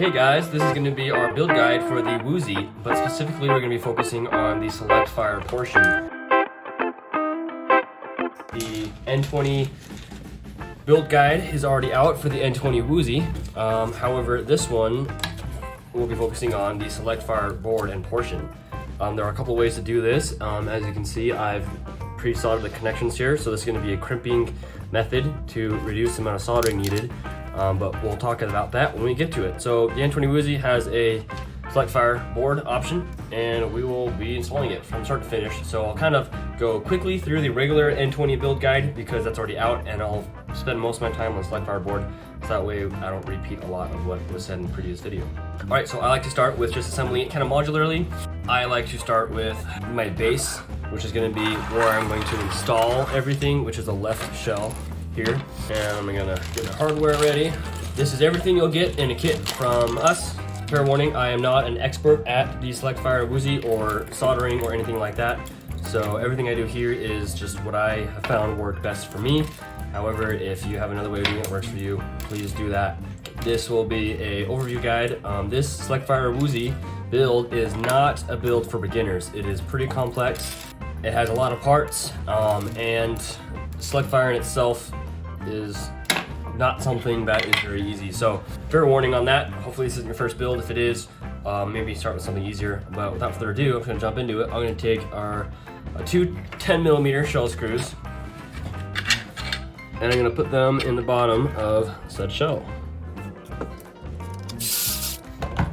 Okay guys, this is going to be our build guide for the Woozi, but specifically we're going to be focusing on the Select-Fire portion. The N20 build guide is already out for the N20 Woozi. However, this one we'll be focusing on the Select-Fire board and portion. There are a couple ways to do this. As you can see, I've pre-soldered the connections here, so this is going to be a crimping method to reduce the amount of soldering needed. But we'll talk about that when we get to it. So the N20 Woozi has a Select-Fire board option, and we will be installing it from start to finish. So I'll kind of go quickly through the regular N20 build guide because that's already out, and I'll spend most of my time on the Select-Fire board, so that way I don't repeat a lot of what was said in the previous video. All right, so I like to start with just assembling it kind of modularly. I like to start with my base, which is going to be where I'm going to install everything, which is the left shell here, and I'm gonna get the hardware ready. This is everything you'll get in a kit from us. Fair warning, I am not an expert at the Select-Fire Woozi or soldering or anything like that, so everything I do here is just what I have found worked best for me. However, if you have another way of doing it that works for you, please do that. This will be a overview guide. This Select-Fire Woozi build is not a build for beginners. It is pretty complex. It has a lot of parts, and Select-Fire in itself is not something that is very easy. So fair warning on that. Hopefully this isn't your first build. If it is, maybe start with something easier. But without further ado, I'm gonna jump into it. I'm gonna take our two 10mm shell screws, and I'm gonna put them in the bottom of said shell.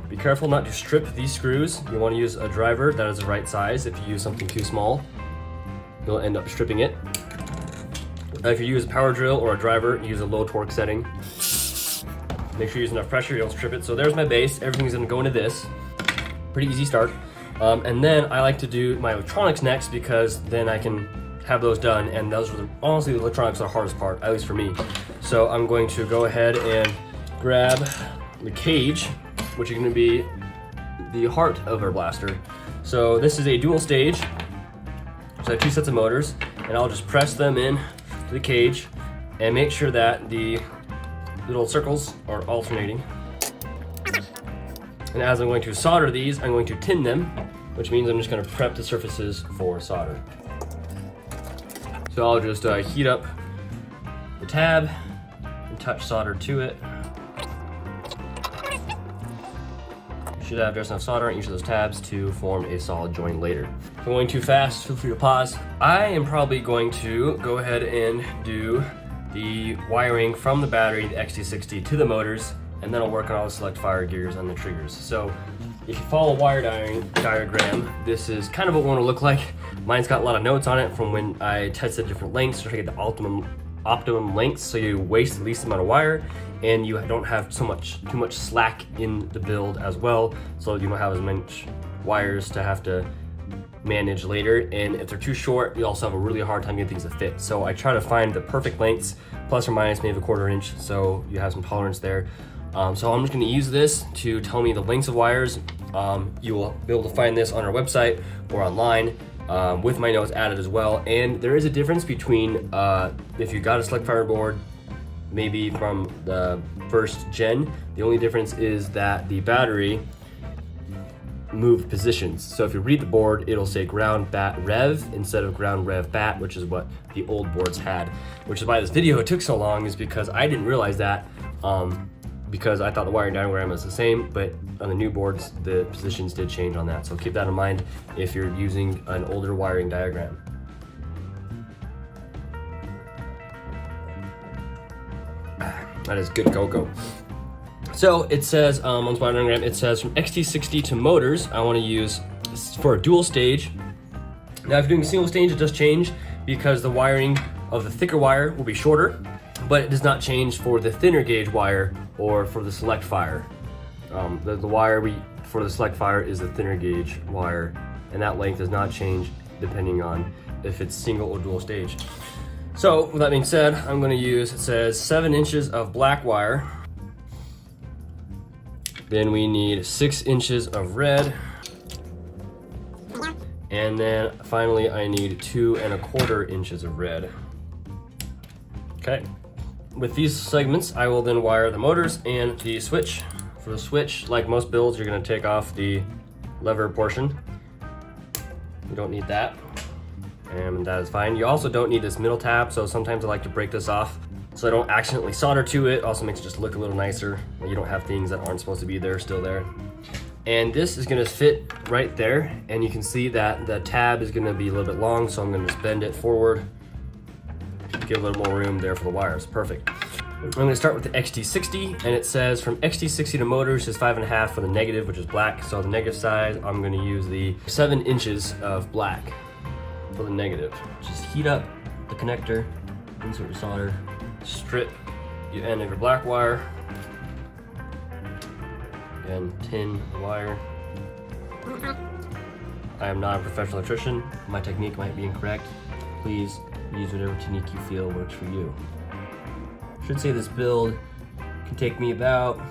Be careful not to strip these screws. You wanna use a driver that is the right size. If you use something too small, you'll end up stripping it. If you use a power drill or a driver, use a low torque setting. Make sure you use enough pressure, you don't strip it. So there's my base. Everything's gonna go into this. Pretty easy start. And then I like to do my electronics next because then I can have those done. And those are honestly, the electronics are the hardest part, at least for me. So I'm going to go ahead and grab the cage, which is gonna be the heart of our blaster. So this is a dual stage. So I have two sets of motors, and I'll just press them in to the cage and make sure that the little circles are alternating. And as I'm going to solder these, I'm going to tin them, which means I'm just going to prep the surfaces for solder. So I'll just heat up the tab and touch solder to it. You should have just enough solder on each of those tabs to form a solid joint later. If I'm going too fast, feel free to pause. I am probably going to go ahead and do the wiring from the battery, the XT60, to the motors, and then I'll work on all the Select-Fire gears and the triggers. So if you follow a wire diagram, this is kind of what we want to look like. Mine's got a lot of notes on it from when I tested different lengths to try to get the optimum lengths, so you waste the least amount of wire and you don't have too much slack in the build as well, so you don't have as much wires to have to manage later. And if they're too short, you also have a really hard time getting things to fit. So I try to find the perfect lengths, plus or minus maybe a 1/4 inch, so you have some tolerance there. So I'm just going to use this to tell me the lengths of wires. You will be able to find this on our website or online with my notes added as well. And there is a difference between if you got a Select-Fire board maybe from the first gen. The only difference is that the battery moved positions. So if you read the board, it'll say ground bat rev instead of ground rev bat, which is what the old boards had. Which is why this video took so long, is because I didn't realize that, because I thought the wiring diagram was the same, but on the new boards, the positions did change on that. So keep that in mind if you're using an older wiring diagram. That is good go. So it says on the wiring diagram, it says from XT60 to motors, I want to use for a dual stage. Now if you're doing a single stage, it does change because the wiring of the thicker wire will be shorter, but it does not change for the thinner gauge wire or for the Select-Fire. The wire for the Select-Fire is the thinner gauge wire, and that length does not change depending on if it's single or dual stage. So with that being said, I'm going to use, it says 7 inches of black wire. Then we need 6 inches of red. And then finally I need 2 1/4 inches of red. Okay. With these segments, I will then wire the motors and the switch For the switch, like most builds, you're gonna take off the lever portion. You don't need that, and that is fine. You also don't need this middle tab, so sometimes I like to break this off so I don't accidentally solder to it. Also makes it just look a little nicer when you don't have things that aren't supposed to be there still there. And this is gonna fit right there, and you can see that the tab is gonna be a little bit long, so I'm gonna just bend it forward, give a little more room there for the wires. Perfect. I'm gonna start with the XT60, and it says from XT60 to motors is 5.5 for the negative, which is black. So the negative side, I'm gonna use the 7 inches of black for the negative. Just heat up the connector, insert your solder, strip the end of your black wire, and tin the wire. I am not a professional electrician. My technique might be incorrect. Please use whatever technique you feel works for you. I should say this build can take me about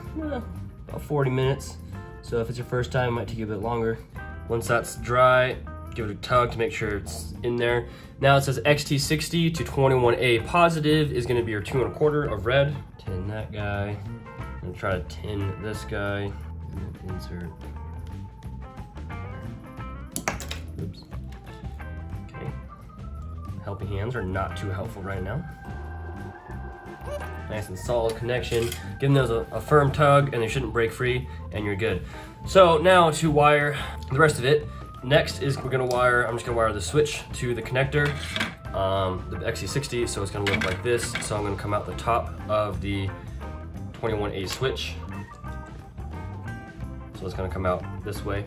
40 minutes. So if it's your first time, it might take you a bit longer. Once that's dry, give it a tug to make sure it's in there. Now it says XT60 to 21A positive is gonna be your 2 1/4 of red. Tin that guy. I'm gonna try to tin this guy. And then insert. Oops. Okay. Helping hands are not too helpful right now. Nice and solid connection. Give those a firm tug and they shouldn't break free, and you're good. So now to wire the rest of it. Next is I'm just gonna wire the switch to the connector, the XT60, so it's gonna look like this. So I'm gonna come out the top of the 21A switch. So it's gonna come out this way.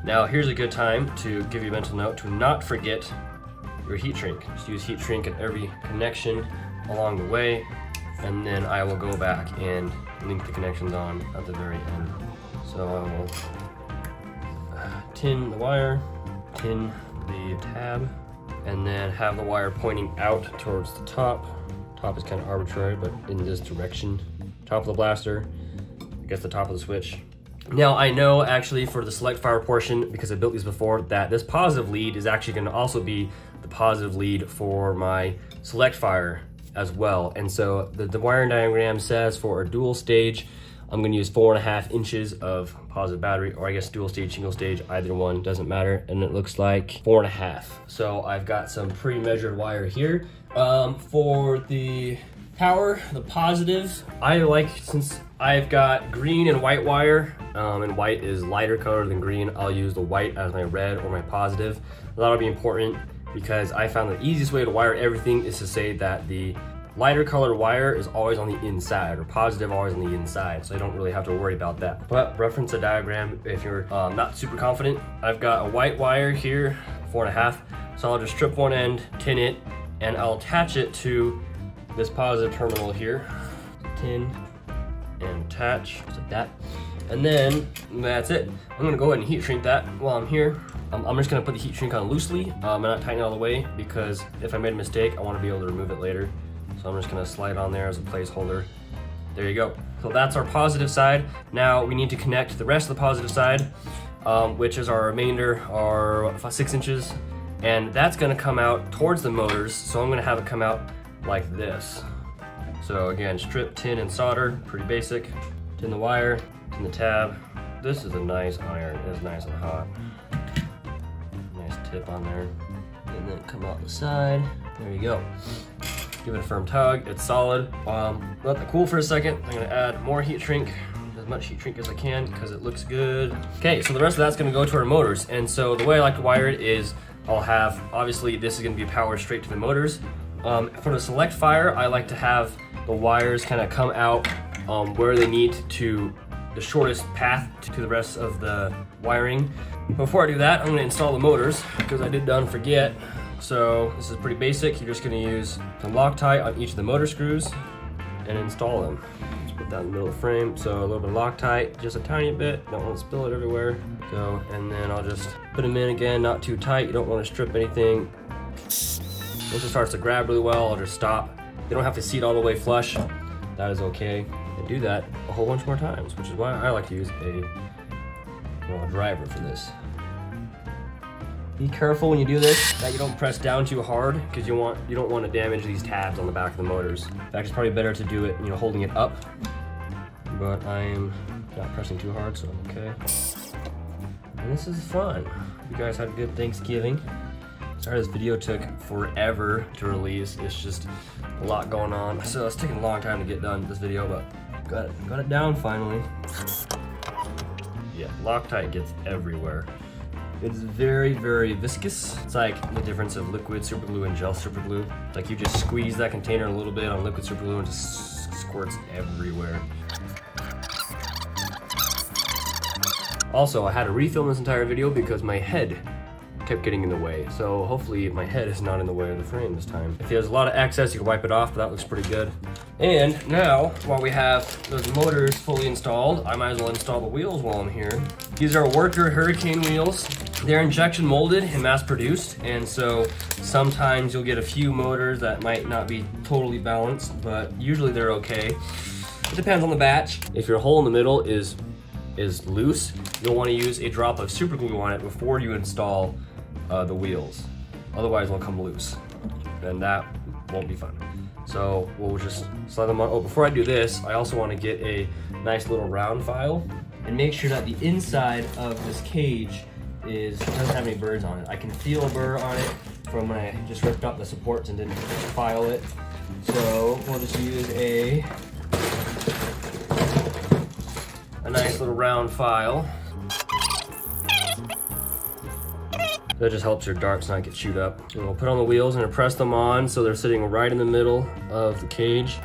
Now here's a good time to give you a mental note to not forget your heat shrink. Just use heat shrink at every connection along the way, and then I will go back and link the connections on at the very end. So I will tin the wire, tin the tab, and then have the wire pointing out towards the top. Top is kind of arbitrary, but in this direction. Top of the blaster, I guess the top of the switch. Now I know actually for the Select-Fire portion, because I built these before, that this positive lead is actually going to also be the positive lead for my Select-Fire as well. And so the wiring diagram says for a dual stage, I'm going to use 4.5 inches of positive battery, or I guess dual stage, single stage, either one, doesn't matter. And it looks like 4.5. So I've got some pre-measured wire here. For the power, the positive, I like, since I've got green and white wire, and white is lighter color than green, I'll use the white as my red or my positive. That'll be important because I found the easiest way to wire everything is to say that the lighter colored wire is always on the inside, or positive always on the inside, so I don't really have to worry about that. But reference a diagram if you're not super confident. I've got a white wire here, 4.5, so I'll just strip one end, tin it, and I'll attach it to this positive terminal here. Tin and attach, just like that. And then that's it. I'm gonna go ahead and heat shrink that while I'm here. I'm just gonna put the heat shrink on loosely and not tighten it all the way, because if I made a mistake, I wanna be able to remove it later. So I'm just gonna slide on there as a placeholder. There you go. So that's our positive side. Now we need to connect the rest of the positive side, which is our remainder, our 6 inches. And that's gonna come out towards the motors. So I'm gonna have it come out like this. So again, strip, tin, and solder, pretty basic. Tin the wire, tin the tab. This is a nice iron, it's nice and hot. Nice tip on there. And then come out the side, there you go. Give it a firm tug, it's solid. Let that cool for a second. I'm gonna add more heat shrink, as much heat shrink as I can because it looks good. Okay, so the rest of that's gonna go to our motors. And so the way I like to wire it is I'll have, obviously this is gonna be powered straight to the motors. For the Select-Fire, I like to have the wires kind of come out where they need to, the shortest path to the rest of the wiring. Before I do that, I'm gonna install the motors because I did forget. So this is pretty basic. You're just gonna use some Loctite on each of the motor screws and install them. Just put that in the middle of the frame. So a little bit of Loctite, just a tiny bit. Don't want to spill it everywhere. So, and then I'll just put them in again, not too tight. You don't want to strip anything. Once it starts to grab really well, I'll just stop. You don't have to seat all the way flush. That is okay. And do that a whole bunch more times, which is why I like to use a driver for this. Be careful when you do this that you don't press down too hard, because you don't want to damage these tabs on the back of the motors. In fact, it's probably better to do it, holding it up. but I am not pressing too hard, so I'm okay. And this is fun. You guys had a good Thanksgiving. Sorry this video took forever to release. It's just a lot going on. So it's taking a long time to get done this video, but got it down finally. Yeah, Loctite gets everywhere. It's very, very viscous. It's like the difference of liquid super glue and gel super glue. Like you just squeeze that container a little bit on liquid super glue and just squirts everywhere. Also, I had to refilm this entire video because my head kept getting in the way. So hopefully my head is not in the way of the frame this time. If there's a lot of excess, you can wipe it off, but that looks pretty good. And now, while we have those motors fully installed, I might as well install the wheels while I'm here. These are Worker Hurricane wheels. They're injection molded and mass produced, and so sometimes you'll get a few motors that might not be totally balanced, but usually they're okay. It depends on the batch. If your hole in the middle is loose, you'll want to use a drop of super glue on it before you install the wheels. Otherwise they'll come loose, and that won't be fun. So we'll just slide them on. Oh, before I do this, I also want to get a nice little round file and make sure that the inside of this cage doesn't have any burrs on it. I can feel a burr on it from when I just ripped up the supports and didn't file it. So we'll just use a nice little round file. That just helps your darts not get chewed up. And we'll put on the wheels and press them on so they're sitting right in the middle of the cage,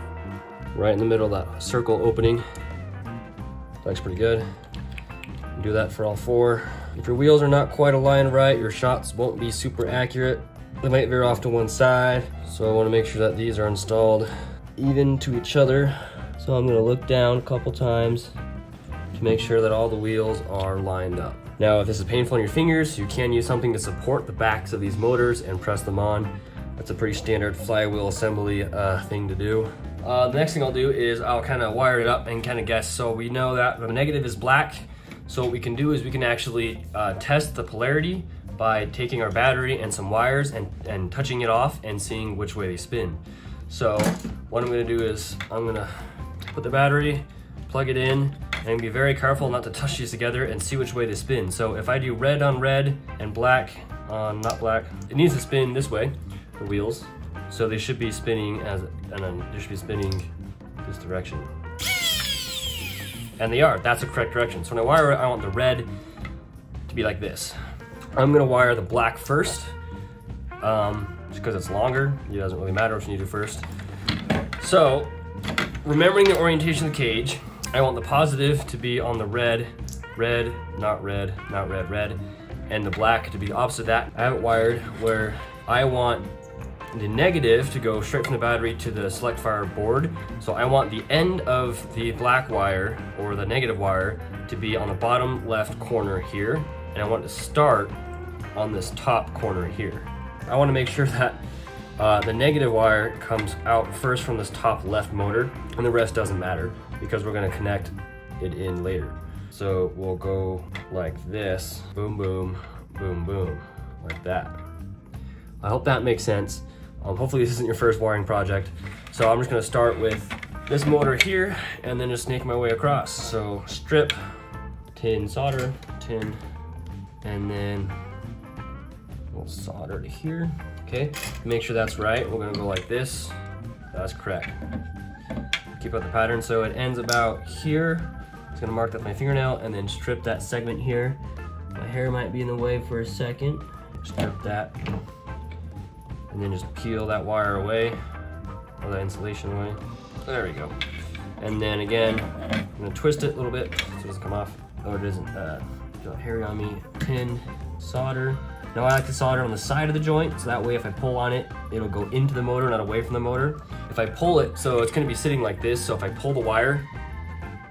right in the middle of that circle opening. Looks pretty good. Do that for all four. If your wheels are not quite aligned right, your shots won't be super accurate. They might veer off to one side. So I want to make sure that these are installed even to each other. So I'm going to look down a couple times to make sure that all the wheels are lined up. Now, if this is painful on your fingers, you can use something to support the backs of these motors and press them on. That's a pretty standard flywheel assembly thing to do. The next thing I'll do is I'll kind of wire it up and kind of guess. So we know that the negative is black. So what we can do is we can actually test the polarity by taking our battery and some wires and touching it off and seeing which way they spin. So what I'm going to do is I'm going to put the battery, plug it in, and be very careful not to touch these together and see which way they spin. So if I do red on red and black on not black, it needs to spin this way, the wheels. So they should be spinning they should be spinning this direction. And they are, that's the correct direction. So when I wire it, I want the red to be like this. I'm gonna wire the black first, just because it's longer. It doesn't really matter which one you do first. So, remembering the orientation of the cage, I want the positive to be on the red, red, not red, not red, red, and the black to be opposite that. I have it wired where I want the negative to go straight from the battery to the Select-Fire board. So I want the end of the black wire or the negative wire to be on the bottom left corner here, and I want to start on this top corner here. I want to make sure that the negative wire comes out first from this top left motor, and the rest doesn't matter because we're going to connect it in later. So we'll go like this, boom, boom, boom, boom, like that. I hope that makes sense. Hopefully this isn't your first wiring project. So I'm just going to start with this motor here and then just snake my way across. So strip, tin, solder, tin, and then we'll solder to here. Okay, make sure that's right. We're going to go like this. That's correct. Keep up the pattern so it ends about here. Just going to mark that with my fingernail and then strip that segment here. My hair might be in the way for a second. Strip that. And then just peel that wire away, or that insulation away. There we go. And then again, I'm gonna twist it a little bit so it doesn't come off. Oh, it isn't hairy on me. Pin, solder. Now I like to solder on the side of the joint, so that way if I pull on it, it'll go into the motor, not away from the motor. If I pull it, so it's gonna be sitting like this, so if I pull the wire,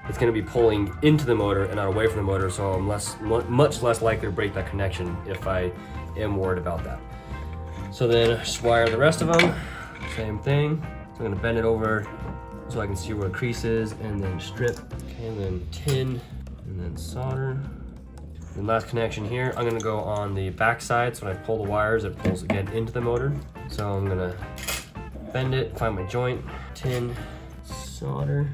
it's gonna be pulling into the motor and not away from the motor, so I'm much less likely to break that connection if I am worried about that. So then just wire the rest of them, same thing. So I'm gonna bend it over so I can see where the crease is and then strip. Okay, and then tin, and then solder. And last connection here, I'm gonna go on the back side, so when I pull the wires, it pulls again into the motor. So I'm gonna bend it, find my joint, tin, solder.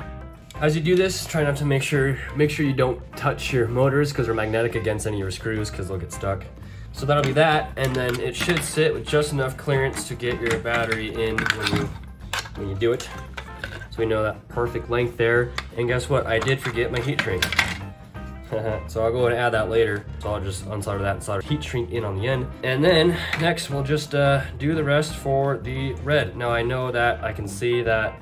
As you do this, try not to make sure you don't touch your motors because they're magnetic against any of your screws because they'll get stuck. So that'll be that, and then it should sit with just enough clearance to get your battery in when you do it. So we know that perfect length there. And guess what? I did forget my heat shrink. So I'll go and add that later. So I'll just unsolder that and solder heat shrink in on the end. And then next we'll just do the rest for the red. Now I know that I can see that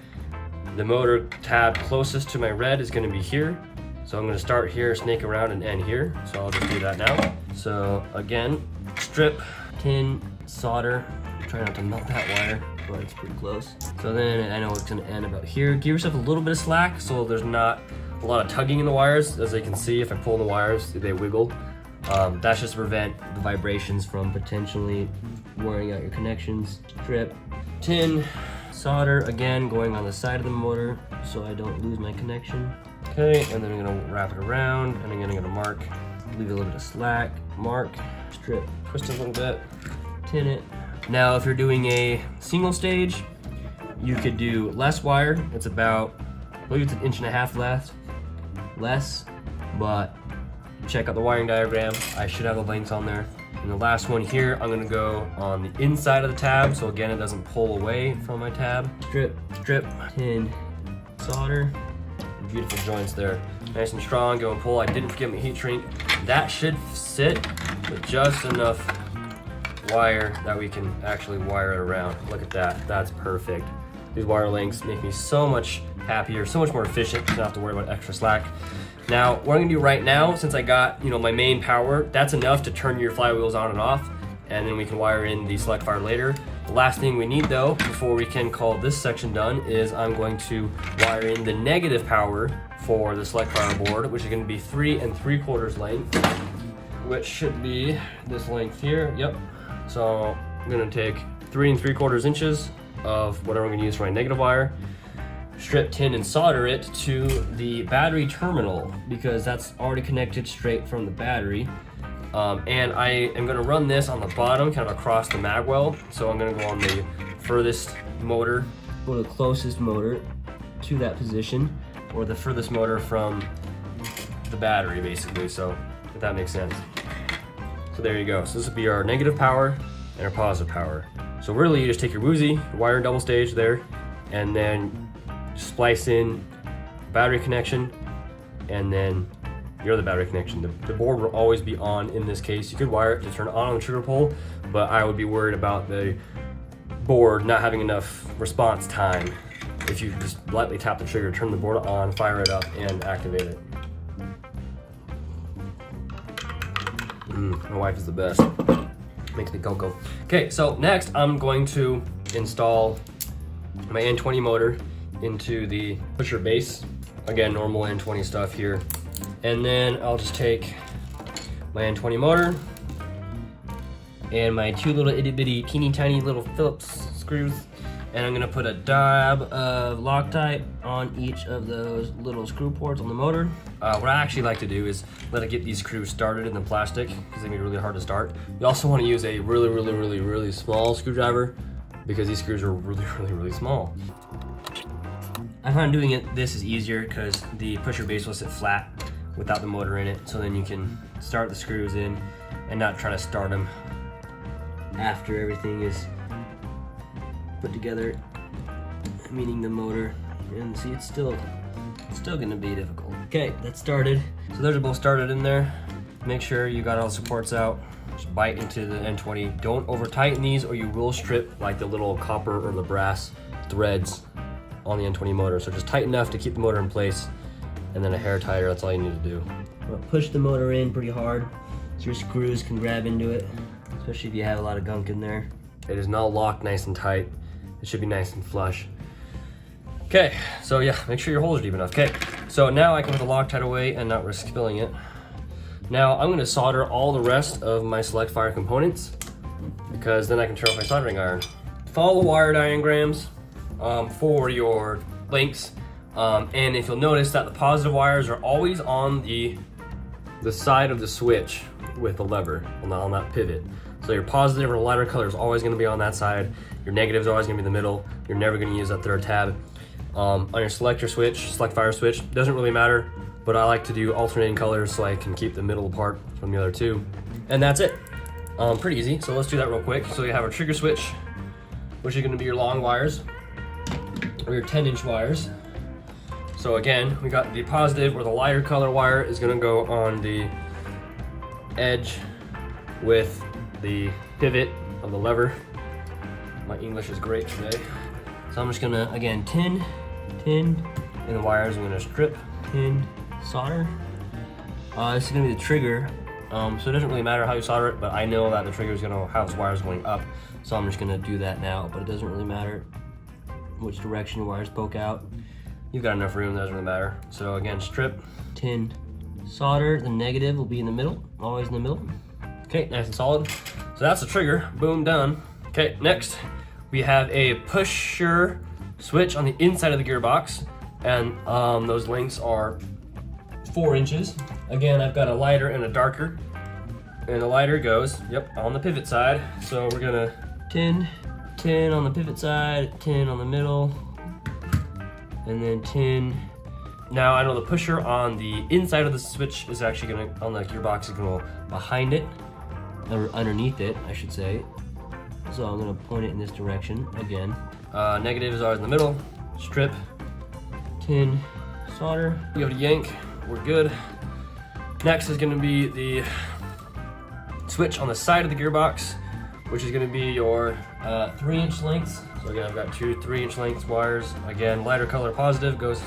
the motor tab closest to my red is gonna be here. So I'm gonna start here, snake around and end here. So I'll just do that now. So again, strip, tin, solder. Try not to melt that wire, but it's pretty close. So then I know it's gonna end about here. Give yourself a little bit of slack so there's not a lot of tugging in the wires. As you can see, if I pull the wires, they wiggle. That's just to prevent the vibrations from potentially wearing out your connections. Strip, tin, solder, again, going on the side of the motor so I don't lose my connection. Okay, and then I'm gonna wrap it around, and I'm gonna mark, leave a little bit of slack, mark, strip, twist it a little bit, tin it. Now, if you're doing a single stage, you could do less wire. It's about, I believe it's 1.5 inches less, but check out the wiring diagram. I should have the lengths on there. And the last one here, I'm gonna go on the inside of the tab, so again, it doesn't pull away from my tab. Strip, tin, solder. Beautiful joints there. Nice and strong, go and pull. I didn't forget my heat shrink. That should sit with just enough wire that we can actually wire it around. Look at that, that's perfect. These wire lengths make me so much happier, so much more efficient, don't have to worry about extra slack. Now, what I'm gonna do right now, since I got my main power, that's enough to turn your flywheels on and off, and then we can wire in the Select-Fire later. The last thing we need though, before we can call this section done, is I'm going to wire in the negative power for the Select-Fire board, which is gonna be 3 3/4 length, which should be this length here, yep. So I'm gonna take 3 3/4 inches of whatever I'm gonna use for my negative wire, strip, tin, and solder it to the battery terminal because that's already connected straight from the battery. And I am gonna run this on the bottom, kind of across the magwell. So I'm gonna go on the furthest motor, go to the closest motor to that position, or the furthest motor from the battery, basically. So if that makes sense. So there you go. So this will be our negative power and our positive power. So really, you just take your Woozi, wire in double stage there, and then splice in battery connection, and then your other battery connection. The board will always be on in this case. You could wire it to turn it on the trigger pull, but I would be worried about the board not having enough response time. If you just lightly tap the trigger, turn the board on, fire it up, and activate it. My wife is the best. Makes me cocoa. Okay, so next I'm going to install my N20 motor into the pusher base. Again, normal N20 stuff here. And then I'll just take my N20 motor and my 2 little itty bitty teeny tiny little Phillips screws, and I'm gonna put a dab of Loctite on each of those little screw ports on the motor. What I actually like to do is let it get these screws started in the plastic because they can be really hard to start. You also want to use a really small screwdriver because these screws are really small. I find doing this is easier because the pusher base will sit flat without the motor in it, so then you can start the screws in and not try to start them after everything is put together, meaning the motor. And see, it's still gonna be difficult. Okay, that's started. So those are both started in there. Make sure you got all the supports out. Just bite into the N20. Don't over tighten these or you will strip like the little copper or the brass threads on the N20 motor. So just tighten enough to keep the motor in place, and then a hair tighter, that's all you need to do. I'm gonna push the motor in pretty hard so your screws can grab into it, especially if you have a lot of gunk in there. It is now locked nice and tight. It should be nice and flush. Okay, so yeah, make sure your holes are deep enough. Okay, so now I can put the Loctite away and not risk spilling it. Now I'm gonna solder all the rest of my Select-Fire components because then I can turn off my soldering iron. Follow the wire diagrams for your links. And if you'll notice that the positive wires are always on the side of the switch with the lever on that pivot. So your positive or lighter color is always going to be on that side. Your negative is always going to be in the middle. You're never going to use that third tab. On your Select-Fire switch, doesn't really matter, but I like to do alternating colors so I can keep the middle apart from the other two. And that's it. Pretty easy, so let's do that real quick. So you have our trigger switch, which is gonna be your long wires, or your 10-inch wires. So again, we got the positive, or the lighter color wire is gonna go on the edge with the pivot of the lever. My English is great today. So I'm just gonna, again, tin, and the wires I'm gonna strip, tin, solder. This is gonna be the trigger, so it doesn't really matter how you solder it, but I know that the trigger is gonna have its wires going up, so I'm just gonna do that now, but it doesn't really matter which direction the wires poke out. You've got enough room, it doesn't really matter. So again, strip, tin, solder. The negative will be in the middle, always in the middle. Okay, nice and solid. So that's the trigger, boom, done. Okay, next we have a pusher switch on the inside of the gearbox, and those lengths are 4 inches. Again, I've got a lighter and a darker, and the lighter goes, yep, on the pivot side. So we're gonna tin on the pivot side, tin on the middle, and then tin. Now I know the pusher on the inside of the switch is actually gonna, on the gearbox, is gonna go behind it, or underneath it, I should say. So I'm gonna point it in this direction again. Negatives are in the middle, strip, tin, solder. You have to yank, we're good. Next is gonna be the switch on the side of the gearbox, which is gonna be your 3-inch lengths. So again, I've got two 3-inch length wires. Again, lighter color positive goes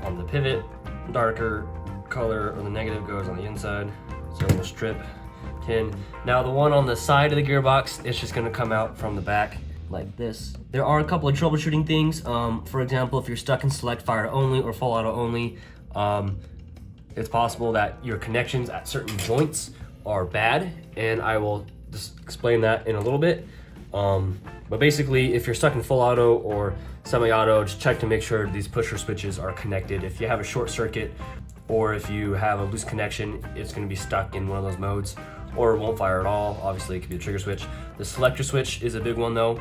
on the pivot, darker color or the negative goes on the inside. So we'll strip, tin. Now the one on the side of the gearbox, it's just gonna come out from the back like this. There are a couple of troubleshooting things. For example, if you're stuck in Select-Fire only or full auto only, it's possible that your connections at certain joints are bad, and I will just explain that in a little bit. But basically, if you're stuck in full auto or semi-auto, just check to make sure these pusher switches are connected. If you have a short circuit or if you have a loose connection, it's gonna be stuck in one of those modes, or it won't fire at all. Obviously, it could be a trigger switch. The selector switch is a big one though,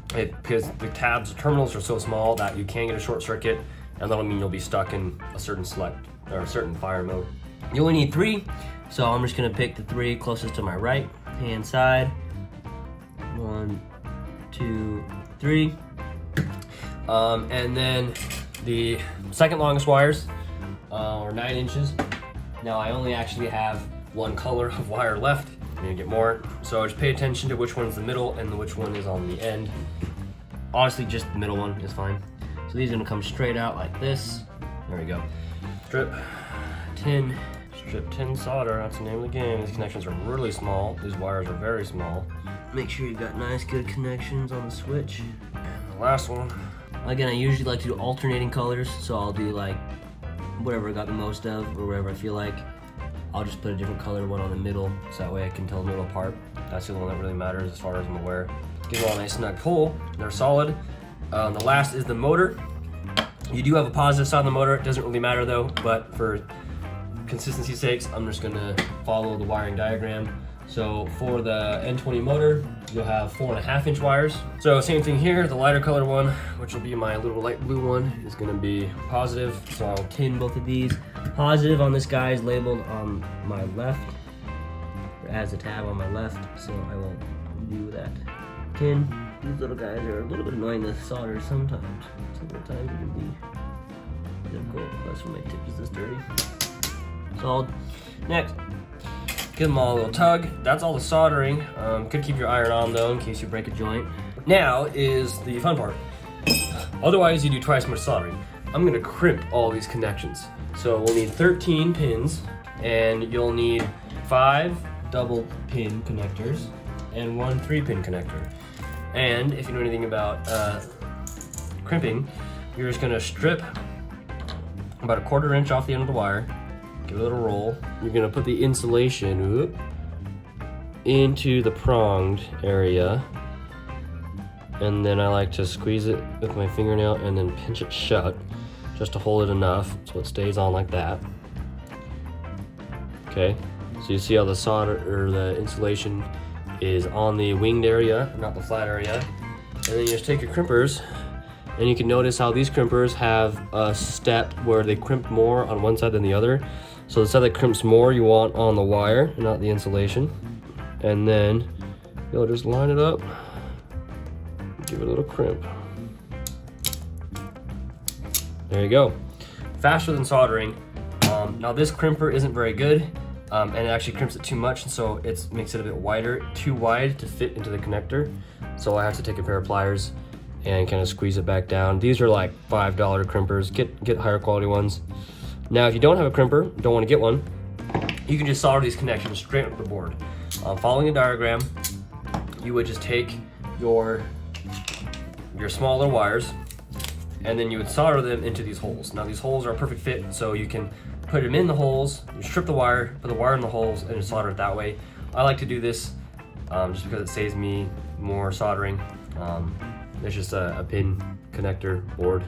because the tabs, terminals are so small that you can get a short circuit, and that'll mean you'll be stuck in a certain select or a certain fire mode. You only need 3, so I'm just gonna pick the 3 closest to my right hand side. 1, 2, 3. And then the second longest wires are 9 inches. Now I only actually have one color of wire left. I'm gonna get more, so just pay attention to which one's the middle and which one is on the end. Honestly, just the middle one is fine. So these are gonna come straight out like this. There we go. Strip, tin, solder, that's the name of the game. These connections are really small. These wires are very small. Make sure you've got nice, good connections on the switch. And the last one. Again, I usually like to do alternating colors, so I'll do like whatever I got the most of, or whatever I feel like. I'll just put a different color one on the middle, so that way I can tell the middle apart. That's the only one that really matters as far as I'm aware. Give them all a nice snug pull, they're solid. The last is the motor. You do have a positive side on the motor, it doesn't really matter though, but for consistency's sakes, I'm just gonna follow the wiring diagram. So for the N20 motor, you'll have 4.5-inch wires. So same thing here, the lighter color one, which will be my little light blue one, is gonna be positive. So I'll tin both of these. Positive on this guy is labeled on my left, or as a tab on my left, so I won't do that. Tin. These little guys are a little bit annoying to solder sometimes. Sometimes it can be difficult. That's why my tip is this dirty. Solid. Next. Give them all a little tug. That's all the soldering. Could keep your iron on though in case you break a joint. Now is the fun part. Otherwise you do twice as much soldering. I'm gonna crimp all these connections. So we'll need 13 pins, and you'll need 5 double pin connectors and 1 3-pin connector. And if you know anything about crimping, you're just gonna strip about a 1/4 inch off the end of the wire. Give it a little roll. You're gonna put the insulation into the pronged area, and then I like to squeeze it with my fingernail and then pinch it shut just to hold it enough so it stays on like that. Okay, so you see how the solder or the insulation is on the winged area, not the flat area. And then you just take your crimpers And you can notice how these crimpers have a step where they crimp more on one side than the other. So the side that crimps more you want on the wire, not the insulation. And then you'll just line it up, give it a little crimp. There you go. Faster than soldering. Now this crimper isn't very good, and it actually crimps it too much, and so it makes it a bit wider, too wide to fit into the connector. So I have to take a pair of pliers and kind of squeeze it back down. These are like $5 crimpers. Get higher quality ones. Now, if you don't have a crimper, don't want to get one, you can just solder these connections straight up the board. Following the diagram, you would just take your smaller wires, and then you would solder them into these holes. Now, these holes are a perfect fit, so you can put them in the holes, you strip the wire, put the wire in the holes, and just solder it that way. I like to do this just because it saves me more soldering. It's just a pin connector board.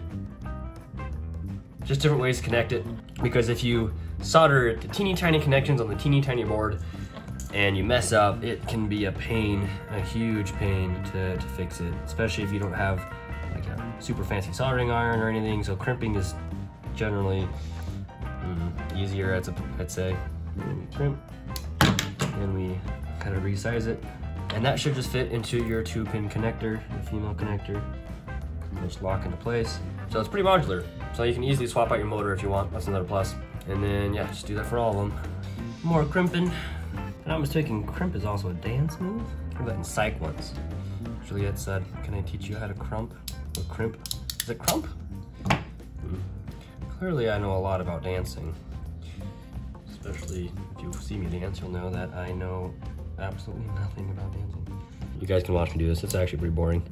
Just different ways to connect it, because if you solder the teeny tiny connections on the teeny tiny board and you mess up, it can be a pain, a huge pain to fix it, especially if you don't have like a super fancy soldering iron or anything. So crimping is generally easier, I'd say. And we crimp, and we kind of resize it, and that should just fit into your 2-pin connector, the female connector. Just lock into place. So it's pretty modular, so you can easily swap out your motor if you want. That's another plus. And then yeah, just do that for all of them. More crimping. If I'm not mistaken, crimp is also a dance move. I heard that in psych once. Juliet said, "Can I teach you how to crump or crimp?" Is it crump? Clearly I know a lot about dancing. Especially if you see me dance, you'll know that I know absolutely nothing about dancing. You guys can watch me do this. It's actually pretty boring.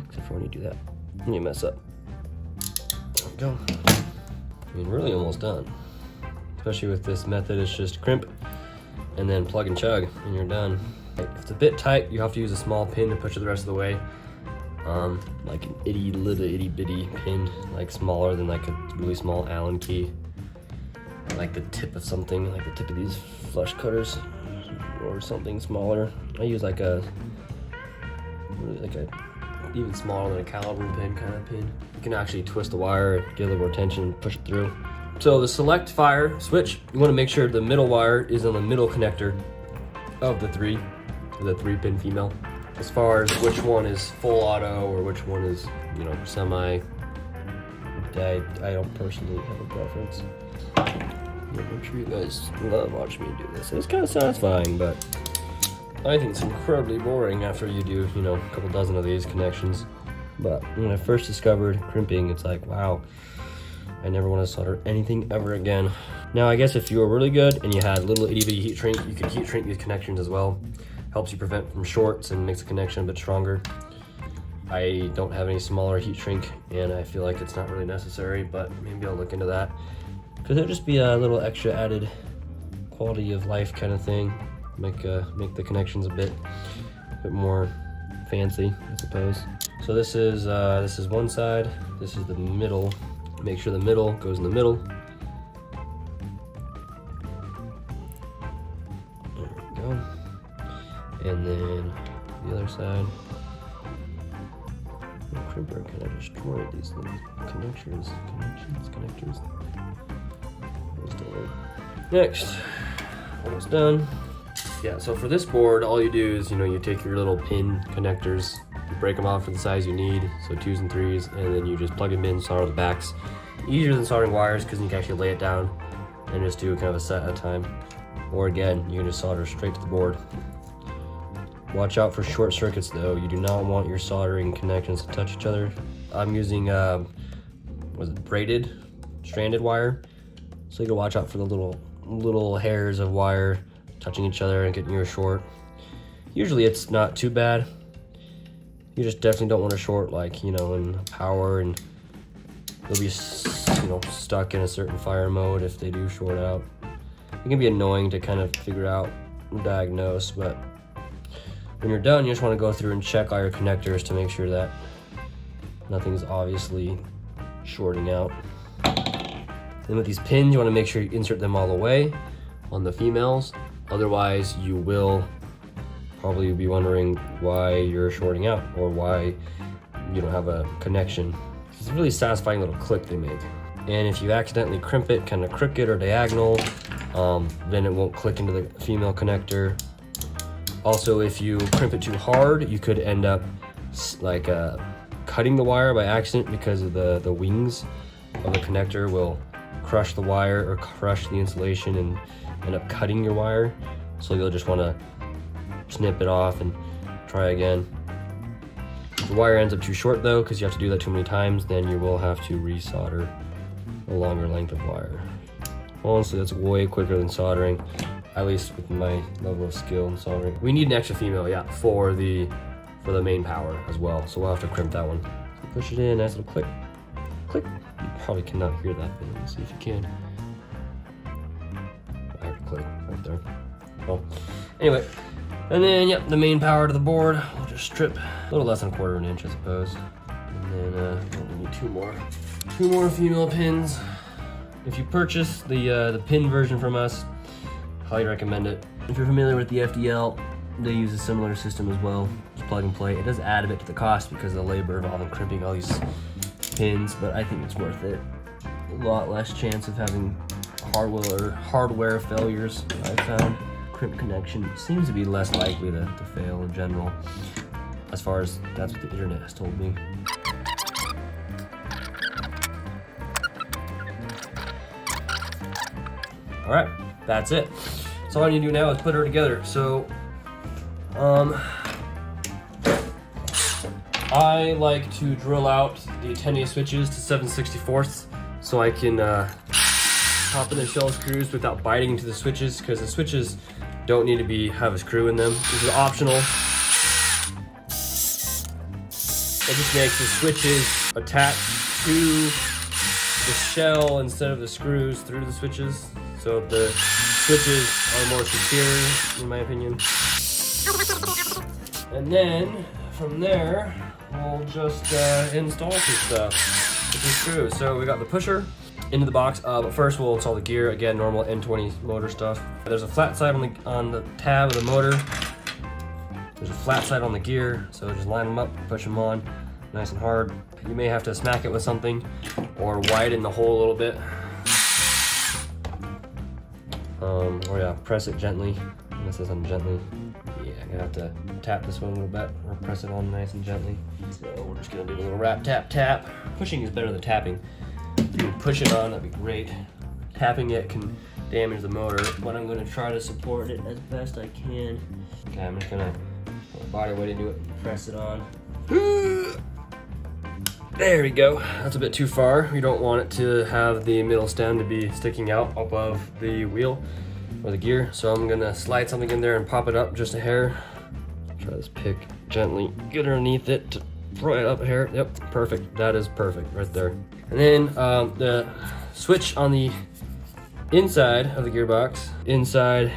Except for when you do that. And you mess up. There we go. I mean, really almost done. Especially with this method, it's just crimp and then plug and chug, and you're done. If it's a bit tight, you have to use a small pin to push it the rest of the way. Like an itty bitty pin, like smaller than like a really small Allen key. Like the tip of something, like the tip of these flush cutters, or something smaller. I use like a even smaller than a caliber pin kind of pin. You can actually twist the wire, get a little more tension, push it through. So the Select-Fire switch, you want to make sure the middle wire is on the middle connector of the 3-pin female. As far as which one is full auto or which one is, you know, semi, I don't personally have a preference. I'm sure you guys love watching me do this. It's kind of satisfying, but I think it's incredibly boring after you do, you know, a couple dozen of these connections. But when I first discovered crimping, it's like, wow, I never want to solder anything ever again. Now, I guess if you were really good and you had a little itty bitty heat shrink, you could heat shrink these connections as well. Helps you prevent from shorts and makes the connection a bit stronger. I don't have any smaller heat shrink, and I feel like it's not really necessary, but maybe I'll look into that. Because it'll just be a little extra added quality of life kind of thing. Make the connections a bit more fancy, I suppose. So this is one side. This is the middle. Make sure the middle goes in the middle. There we go. And then the other side. The crimper kind of destroyed these little connectors. Next, almost done. Yeah, so for this board, all you do is, you know, you take your little pin connectors, you break them off for the size you need, so 2s and 3s, and then you just plug them in, solder the backs. Easier than soldering wires because you can actually lay it down and just do kind of a set at a time. Or again, you can just solder straight to the board. Watch out for short circuits though. You do not want your soldering connections to touch each other. I'm using, braided stranded wire. So you can watch out for the little hairs of wire touching each other and getting your short. Usually it's not too bad. You just definitely don't want to short, like, you know, in power, and they'll be, you know, stuck in a certain fire mode if they do short out. It can be annoying to kind of figure out and diagnose, but when you're done, you just want to go through and check all your connectors to make sure that nothing's obviously shorting out. And with these pins, you want to make sure you insert them all the way on the females. Otherwise, you will probably be wondering why you're shorting out or why you don't have a connection. It's a really satisfying little click they make. And if you accidentally crimp it kind of crooked or diagonal, then it won't click into the female connector. Also, if you crimp it too hard, you could end up like cutting the wire by accident because of the wings of the connector will crush the wire or crush the insulation and end up cutting your wire. So you'll just want to snip it off and try again. If the wire ends up too short though, because you have to do that too many times, then you will have to resolder a longer length of wire. Honestly, that's way quicker than soldering, at least with my level of skill in soldering. We need an extra female, yeah, for the main power as well. So we'll have to crimp that one. So push it in, nice little click, click. You probably cannot hear that, but let's see if you can. I have to click right there. Well, anyway, and then yep, the main power to the board. We'll just strip a little less than 1/4 inch, I suppose. And then we need two more female pins. If you purchase the pin version from us, highly recommend it. If you're familiar with the FDL, they use a similar system as well. Just plug and play. It does add a bit to the cost because of the labor involved in crimping all these pins, but I think it's worth it. A lot less chance of having hardware failures, I've found. Crimp connection seems to be less likely to fail in general, as far as that's what the internet has told me. All right, that's it. So all I need to do now is put her together. So, I like to drill out the 10A switches to 7/64 so I can pop in the shell screws without biting into the switches, because the switches don't need to have a screw in them. This is optional. It just makes the switches attach to the shell instead of the screws through the switches. So the switches are more secure, in my opinion. And then from there, we'll just install some stuff with the screws. So we got the pusher into the box, but first we'll install the gear. Again, normal N20 motor stuff. There's a flat side on the tab of the motor. There's a flat side on the gear, so just line them up, push them on, nice and hard. You may have to smack it with something or widen the hole a little bit. Or yeah, press it gently. This is on gently. Yeah, I'm gonna have to tap this one a little bit or press it on nice and gently. So we're just gonna do a little rap, tap, tap. Pushing is better than tapping. If you can push it on, that'd be great. Tapping it can damage the motor, but I'm gonna try to support it as best I can. Okay, I'm just gonna put my body weight into it and press it on. There we go. That's a bit too far. We don't want it to have the middle stem to be sticking out above the wheel or the gear. So I'm gonna slide something in there and pop it up just a hair. Try this pick gently, get underneath it to pry it up a hair. Yep, perfect. That is perfect right there. And then the switch on the inside of the gearbox, inside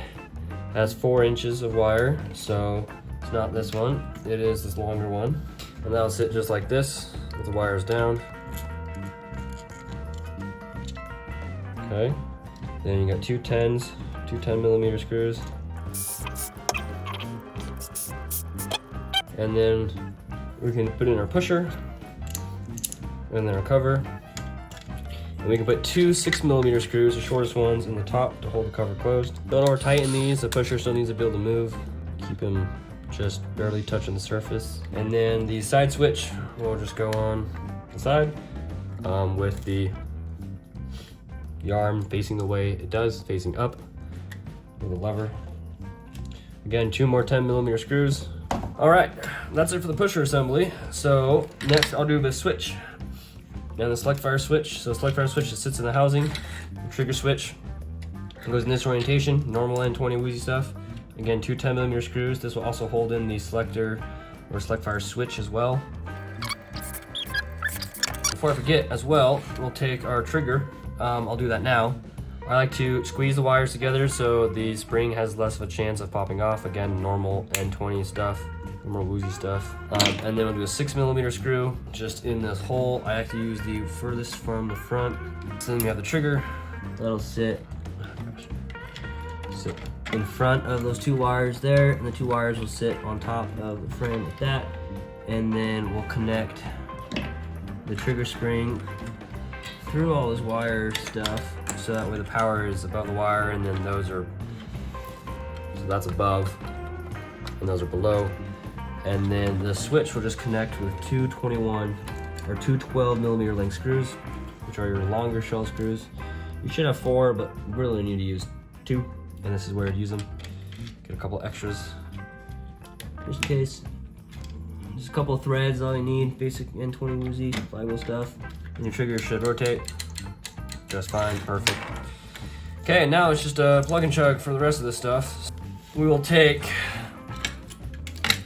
has 4 inches of wire. So it's not this one, it is this longer one. And that'll sit just like this with the wires down. Okay, then you got two 10 millimeter screws. And then we can put in our pusher and then our cover. And we can put two 6 millimeter screws, the shortest ones, in the top to hold the cover closed. Don't over tighten these, the pusher still needs to be able to move. Keep them just barely touching the surface. And then the side switch will just go on the side with the arm facing the way it does, facing up with a lever. Again, 2 more 10 millimeter screws. All right, that's it for the pusher assembly. So next I'll do the switch and the Select-Fire switch. So Select-Fire switch that sits in the housing, the trigger switch. It goes in this orientation, normal N20 Woozi stuff. Again, 2 10 millimeter screws. This will also hold in the selector or Select-Fire switch as well. Before I forget as well, we'll take our trigger. I'll do that now. I like to squeeze the wires together so the spring has less of a chance of popping off. Again, normal N20 stuff, normal Woozi stuff. And then we'll do a 6 millimeter screw just in this hole. I like to use the furthest from the front. So then we have the trigger. That'll sit in front of those 2 wires there, and the 2 wires will sit on top of the frame like that. And then we'll connect the trigger spring through all this wire stuff, so that way the power is above the wire, and then those are, so that's above, and those are below. And then the switch will just connect with two 12mm length screws, which are your longer shell screws. You should have 4, but really need to use 2, and this is where to use them. Get a couple extras, just in case. Just a couple of threads, all you need. Basic N20 Woozi flywheel stuff. And your trigger should rotate just fine, perfect. Okay, now it's just a plug and chug for the rest of this stuff. We will take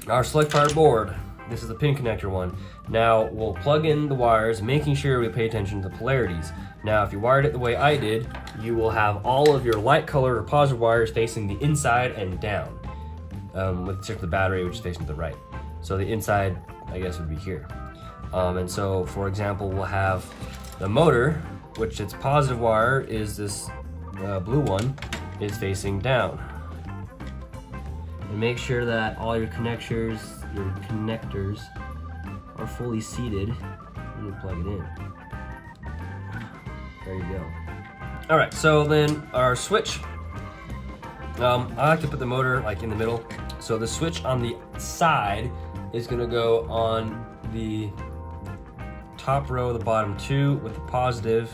our Select-Fire board. This is the pin connector one. Now we'll plug in the wires, making sure we pay attention to the polarities. Now if you wired it the way I did, you will have all of your light colored or positive wires facing the inside and down, except for the battery, which is facing to the right. So the inside, I guess, would be here. And so, for example, we'll have the motor, which its positive wire is this blue one, is facing down. And make sure that all your connectors are fully seated when you plug it in. There you go. All right, so then our switch, I like to put the motor like in the middle. So the switch on the side is gonna go on the top row of the bottom 2 with the positive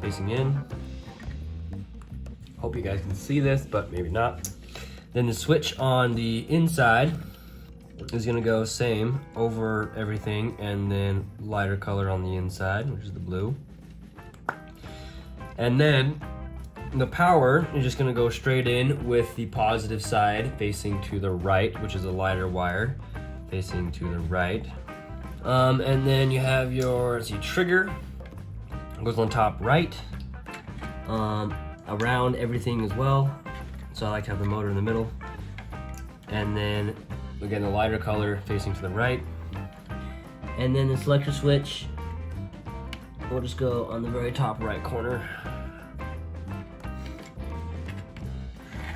facing in. Hope you guys can see this, but maybe not. Then the switch on the inside is gonna go same over everything, and then lighter color on the inside, which is the blue. And then the power is just gonna go straight in with the positive side facing to the right, which is a lighter wire facing to the right. And then you have your, trigger, goes on top right, around everything as well. So I like to have the motor in the middle. And then, again, the lighter color facing to the right. And then the selector switch will just go on the very top right corner.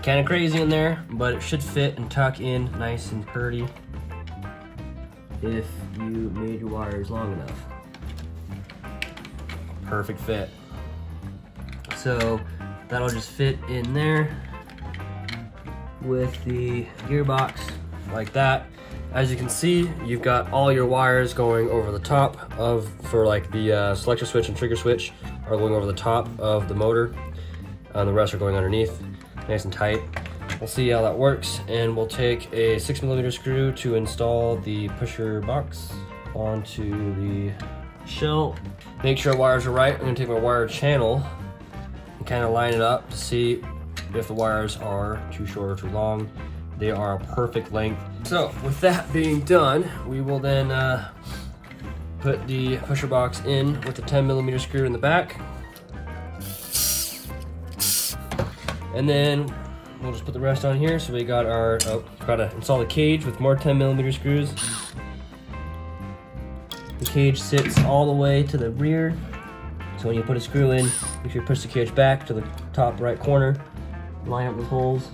Kind of crazy in there, but it should fit and tuck in nice and pretty if you made your wires long enough. Perfect fit. So that'll just fit in there with the gearbox like that. As you can see, you've got all your wires going over the top of, for like the selector switch and trigger switch are going over the top of the motor, and the rest are going underneath, nice and tight. We'll see how that works, and we'll take a 6mm screw to install the pusher box onto the shell. Make sure wires are right. I'm gonna take my wire channel and kind of line it up to see if the wires are too short or too long. They are a perfect length. So with that being done, we will then put the pusher box in with the 10mm screw in the back. And then we'll just put the rest on here. So we got our, gotta install the cage with more 10mm screws. The cage sits all the way to the rear. So when you put a screw in, make sure you push the cage back to the top right corner. Line up the holes.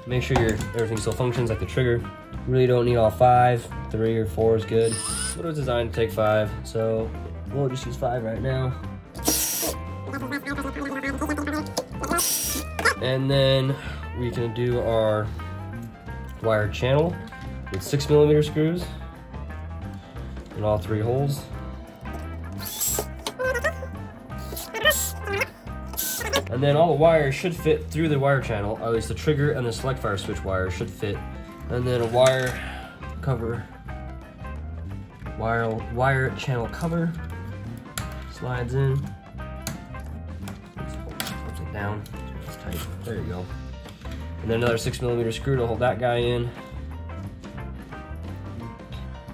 Make sure everything still functions, like the trigger. Really don't need all 5, 3 or 4 is good. But it was designed to take 5, so we'll just use 5 right now. And then we can do our wire channel with 6mm screws in all 3 holes. And then all the wires should fit through the wire channel, at least the trigger and the Select-Fire switch wire should fit. And then a wire cover, wire channel cover slides in. Upside down, it's tight. There you go. And then another 6mm screw to hold that guy in.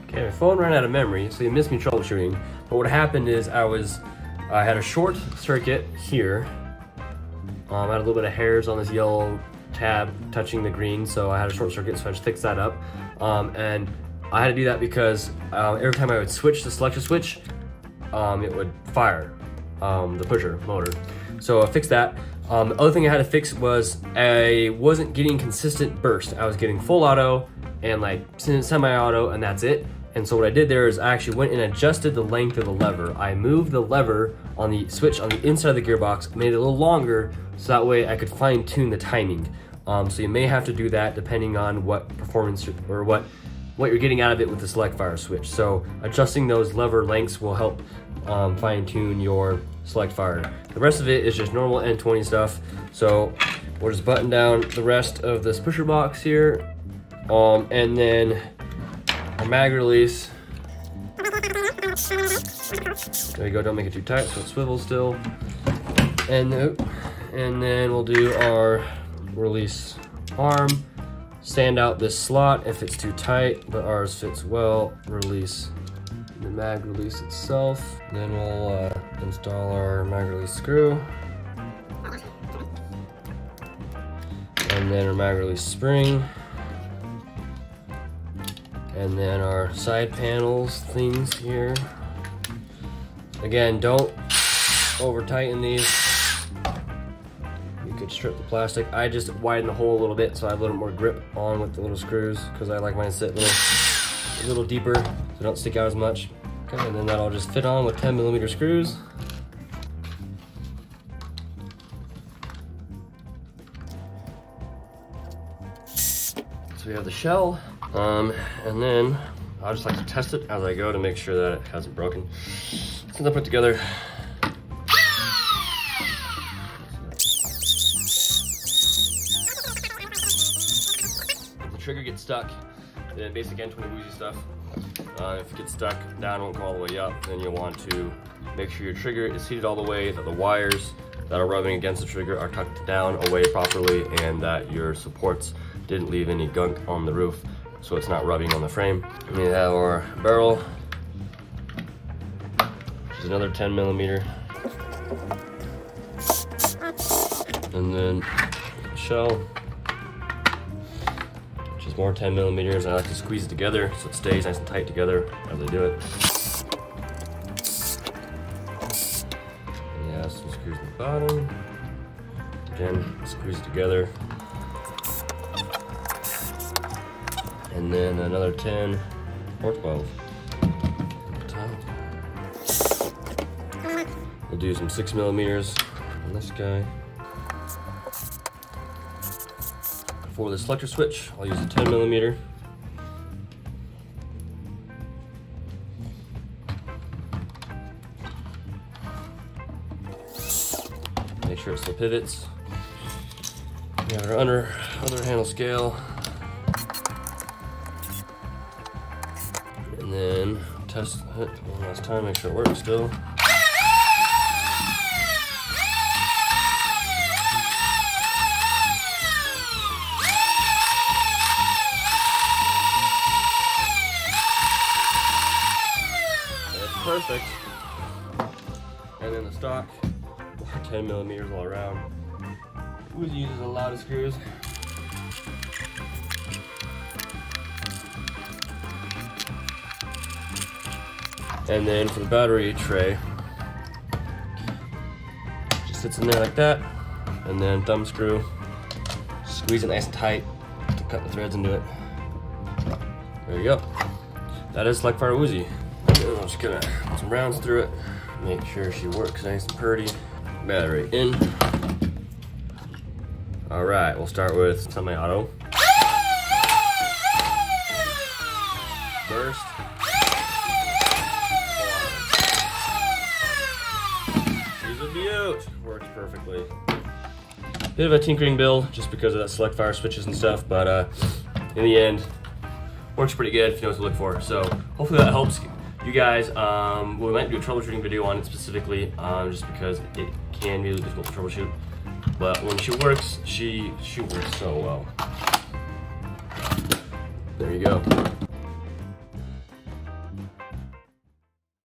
Okay, my phone ran out of memory, so you missed me troubleshooting. But what happened is I had a short circuit here. I had a little bit of hairs on this yellow tab touching the green, so I had a short circuit, so I just fixed that up. And I had to do that because every time I would switch the selector switch, it would fire the pusher motor. So I fixed that. The other thing I had to fix was I wasn't getting consistent burst. I was getting full auto and like semi-auto, and that's it. And so what I did there is I actually went and adjusted the length of the lever. I moved the lever on the switch on the inside of the gearbox, made it a little longer, so that way I could fine tune the timing. So you may have to do that depending on what performance or what you're getting out of it with the Select-Fire switch. So adjusting those lever lengths will help fine tune your Select-Fire. The rest of it is just normal N20 stuff. So we'll just button down the rest of this pusher box here. And then our mag release. There you go, don't make it too tight so it swivels still. And then we'll do our release arm. Sand out this slot if it's too tight, but ours fits well. Release the mag release itself. Then we'll install our mag release screw. And then our mag release spring. And then our side panels things here. Again, don't over tighten these. You could strip the plastic. I just widen the hole a little bit so I have a little more grip on with the little screws because I like mine to sit a little deeper so they don't stick out as much. Okay, and then that'll just fit on with 10mm screws. So we have the shell, and then I just like to test it as I go to make sure that it hasn't broken. Since I put together if the trigger gets stuck, the basic N20 Woozi stuff, if it gets stuck down, it won't go all the way up, then you'll want to make sure your trigger is seated all the way, that the wires that are rubbing against the trigger are tucked down away properly, and that your supports didn't leave any gunk on the roof so it's not rubbing on the frame. And we have our barrel, which is another 10mm. And then shell, which is more 10mm. I like to squeeze it together so it stays nice and tight together as I do it. And yeah, some screws in the bottom. Again, squeeze it together. And then another 10 or 12. We'll do some 6mm on this guy. For the selector switch, I'll use a 10mm. Make sure it still pivots. We have our other handle scale. And then test it one last time, make sure it works still. That's perfect. And then the stock, 10mm all around. Woozi uses a lot of screws. And then for the battery tray, just sits in there like that, and then thumb screw, squeeze it nice and tight to cut the threads into it. There you go. That is Select-Fire Woozi. I'm just gonna put some rounds through it, make sure she works nice and pretty. Battery in. All right, we'll start with semi-auto. Burst. Works perfectly. Bit of a tinkering build just because of that Select-Fire switches and stuff, but in the end, works pretty good if you know what to look for. So hopefully that helps you guys. We might do a troubleshooting video on it specifically, just because it can be really difficult to troubleshoot. But when she works, she works so well. There you go.